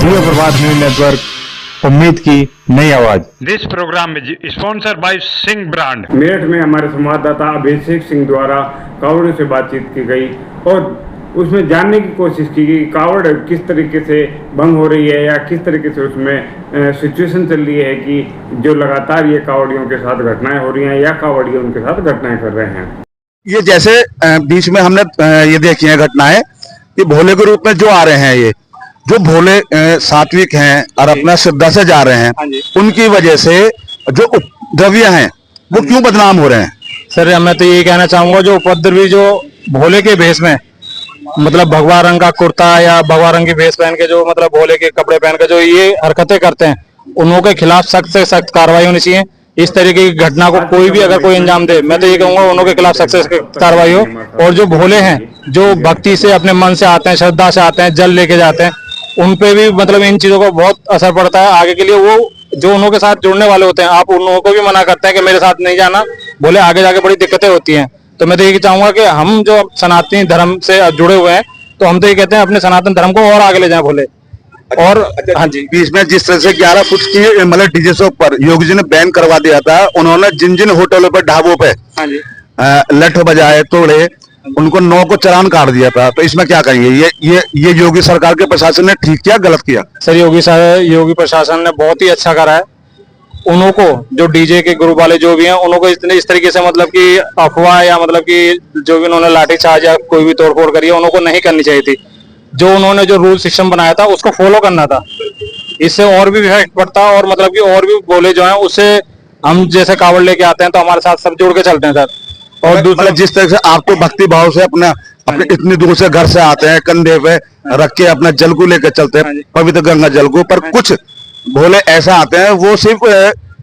जियो प्रभात news network, उम्मीद की नई आवाज। This program sponsor by Singh brand. Meerut में हमारे संवाददाता अभिषेक सिंह द्वारा कावड़ियों से बातचीत की गई और उसमें जानने की कोशिश की गई कावड़ किस तरीके से भंग हो रही है या किस तरीके से उसमें सिचुएशन चल रही है कि जो लगातार ये कावड़ियों के साथ घटनाएं हो रही हैं या कावड़ियों उनके साथ घटनाएं कर रहे हैं। ये जैसे बीच में हमने ये देखी है घटनाएं कि भोले के रूप में जो आ रहे हैं, ये जो भोले सात्विक हैं और अपना श्रद्धा से जा रहे हैं, उनकी वजह से जो उपद्रव्य हैं वो क्यों बदनाम हो रहे हैं? सर मैं तो यही कहना चाहूंगा, जो उपद्रवी जो भोले के भेष में मतलब भगवा रंग का कुर्ता या भगवा रंग की भेष पहन के जो मतलब भोले के कपड़े पहन के जो ये हरकतें करते हैं, उन के खिलाफ सख्त से सख्त कार्रवाई होनी चाहिए। इस तरीके की घटना को कोई भी अगर कोई अंजाम दे, मैं तो ये कहूंगा उन के खिलाफ सख्त से सख्त कार्रवाई हो। और जो भोले हैं, जो भक्ति से अपने मन से आते हैं, श्रद्धा से आते हैं, जल लेके जाते हैं, उन पे भी मतलब इन चीजों का बहुत असर पड़ता है आगे के लिए। वो जो उनके साथ जुड़ने वाले होते हैं, आप उन लोगों को भी मना करते हैं कि मेरे साथ नहीं जाना, बोले आगे जाके बड़ी दिक्कतें होती हैं। तो मैं तो ये चाहूंगा कि हम जो सनातनी धर्म से जुड़े हुए हैं, तो हम तो ये कहते हैं अपने सनातन धर्म को और आगे ले जाएं भोले। और हाँ जी, बीच में जिस तरह से 11 फुट की मतलब डीजे शो पर योगी जी ने बैन करवा दिया था, उन्होंने जिन जिन होटलों पर, ढाबों पे लठ बजाए, तोड़े, उनको 9 को चालान काट दिया था। तो इसमें क्या कहेंगे? ये योगी सरकार के प्रशासन ने ठीक किया, गलत किया? सर योगी प्रशासन ने बहुत ही अच्छा करा है। उनको जो डीजे के ग्रुप वाले जो भी हैं, उनको इस तरीके से मतलब कि अफवाह या मतलब कि जो भी उन्होंने लाठीचार्ज या कोई भी तोड़फोड़ करी है, उनको नहीं करनी चाहिए थी। जो उन्होंने जो रूल सिस्टम बनाया था उसको फॉलो करना था। इससे और भी इफेक्ट पड़ता और मतलब कि और भी बोले जो हैं, उससे हम जैसे कावड़ लेके आते हैं तो हमारे साथ सब जुड़ के चलते हैं सर। और दूसरा, जिस तरह से आप तो भक्ति भाव से अपने इतनी दूर से घर से आते हैं, कंधे पे रख के अपना जल को लेकर चलते हैं, पवित्र गंगा जल को, पर कुछ भोले ऐसा आते हैं वो सिर्फ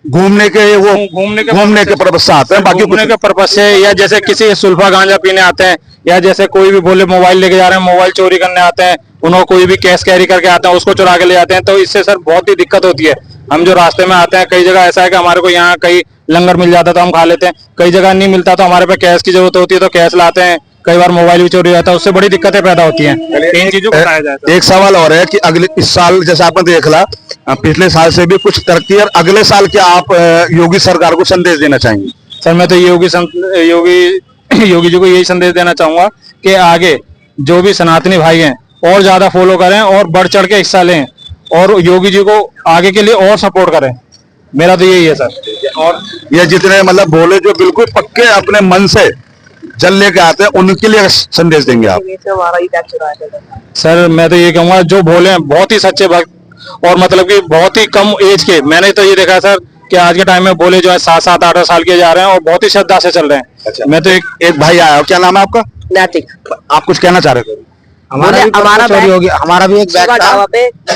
घूमने के पर्पज से आते हैं, बाकी घूमने के पर्पज से, या जैसे किसी सुल्फा गांजा पीने आते हैं, या जैसे कोई भी भोले मोबाइल लेके जा रहे हैं, मोबाइल चोरी करने आते हैं, उन्होंने कोई भी कैश कैरी करके आते हैं, उसको चुरा के ले जाते हैं। तो इससे सर बहुत ही दिक्कत होती है। हम जो रास्ते में आते हैं, कई जगह ऐसा है कि हमारे को यहाँ कहीं लंगर मिल जाता है तो हम खा लेते हैं, कई जगह नहीं मिलता तो हमारे पे कैश की जरूरत होती है तो कैश लाते हैं, कई बार मोबाइल भी चोरी हो जाता है, उससे बड़ी दिक्कतें पैदा होती हैं। इन चीजों को बताया जाए। एक सवाल और है कि अगले इस साल जैसे आपने देख ला, पिछले साल से भी कुछ तरक्की, और अगले साल क्या आप योगी सरकार को संदेश देना चाहेंगे? सर मैं तो योगी जी को यही संदेश देना चाहूंगा कि आगे जो भी सनातनी भाई हैं और ज्यादा फॉलो करें और बढ़ चढ़ के हिस्सा लें और योगी जी को आगे के लिए और सपोर्ट करें। मेरा तो यही है सर। और ये जितने मतलब भोले जो बिल्कुल पक्के अपने मन से जल लेके आते हैं, उनके लिए संदेश देंगे आप? सर मैं तो ये कहूंगा, जो भोले हैं बहुत ही सच्चे भक्त और मतलब कि बहुत ही कम एज के, मैंने तो ये देखा सर कि आज के टाइम में भोले जो है 7-7, 8 साल के जा रहे हैं और बहुत ही श्रद्धा से चल रहे हैं। अच्छा। मैं तो एक भाई आया, क्या नाम है आपका? नैतिक। आप कुछ कहना चाह रहे थे? हमारा भी एक बैग था,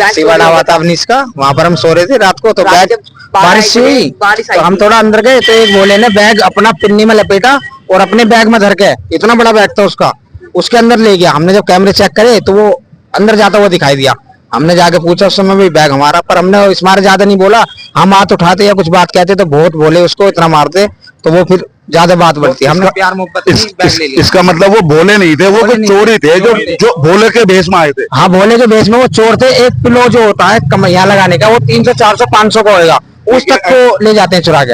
शिवा ढाबा था अवनीश का, वहाँ पर हम सो रहे थे रात को, तो बैग बारिश हुई तो हम थोड़ा अंदर गए तो एक भोले ने बैग अपना पिन्नी में लपेटा और अपने बैग में धर के, इतना बड़ा बैग था उसका, उसके अंदर ले गया। हमने जब कैमरे चेक करे तो वो अंदर जाता हुआ दिखाई दिया। हमने जाके पूछा उस समय भी बैग हमारा, पर हमने इस मारे ज्यादा नहीं बोला। हम हाथ उठाते या कुछ बात कहते तो बहुत बोले उसको इतना मारते, तो वो फिर ज्यादा बात बढ़ती। हमने प्यार मोहब्बत बैग ले लिया। इसका मतलब वो भोले नहीं थे, वो चोर ही थे, जो भोले के भेष में आए थे। हाँ, भोले के भेष में वो चोर थे। एक पिलो जो होता है कमैया लगाने का, वो 300, 400, 500 का होगा, उस तक को ले जाते हैं चुरा के,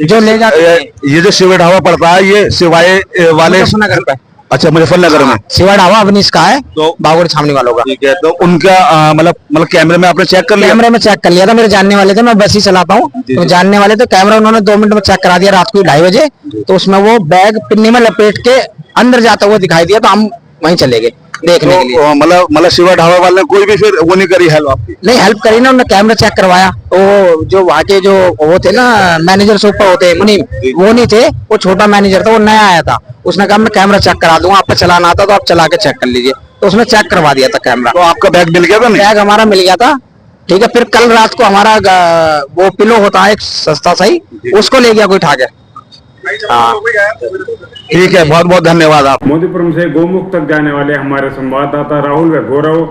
जो ले जाते हैं। ये जो शिवा ढाबा पड़ता है, ये सिवाय वाले मुजफ्फरनगर पे। अच्छा, मुजफ्फरनगर में शिवा ढाबा अवनीश का है, तो बागोड़ छावनी वालों का। ठीक है, तो उनका मतलब कैमरे में आपने चेक कर लिया? कैमरे में चेक कर लिया था, मेरे जानने वाले थे, मैं बस ही चलाता हूँ, तो जानने वाले थे। कैमरा उन्होंने 2 मिनट में चेक करा दिया, रात को 2:30 बजे। तो उसमें वो बैग पिन्नी में लपेट के अंदर जाता हुआ दिखाई दिया, तो हम वहीं चले गए देखने के लिए। मतलब शिवा ढाबा वाले ने कोई भी फिर वो नहीं करी हेल्प आपकी? नहीं, हेल्प करी ना, उन्होंने कैमरा चेक करवाया। तो जो वहाँ के जो वो थे ना मैनेजर से ऊपर होते मुनीम, वो नहीं थे, वो छोटा मैनेजर था, वो नया आया था। उसने कहा मैं कैमरा चेक करा दूंगा, आपका चलाना आता तो आप चला के चेक कर लीजिए। तो उसने चेक करवा दिया था कैमरा। तो आपका बैग मिल गया था? बैग हमारा मिल गया था। ठीक है, फिर कल रात को हमारा वो पिलो होता है एक सस्ता सही, उसको ले गया कोई उठा के। ठीक है, बहुत बहुत धन्यवाद आप। मोदीपुरम से गोमुख तक जाने वाले हमारे संवाददाता राहुल व गौरव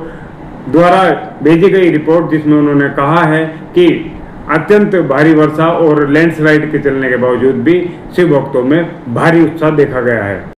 द्वारा भेजी गई रिपोर्ट, जिसमें उन्होंने कहा है कि अत्यंत भारी वर्षा और लैंडस्लाइड के चलने के बावजूद भी शिव भक्तों में भारी उत्साह देखा गया है।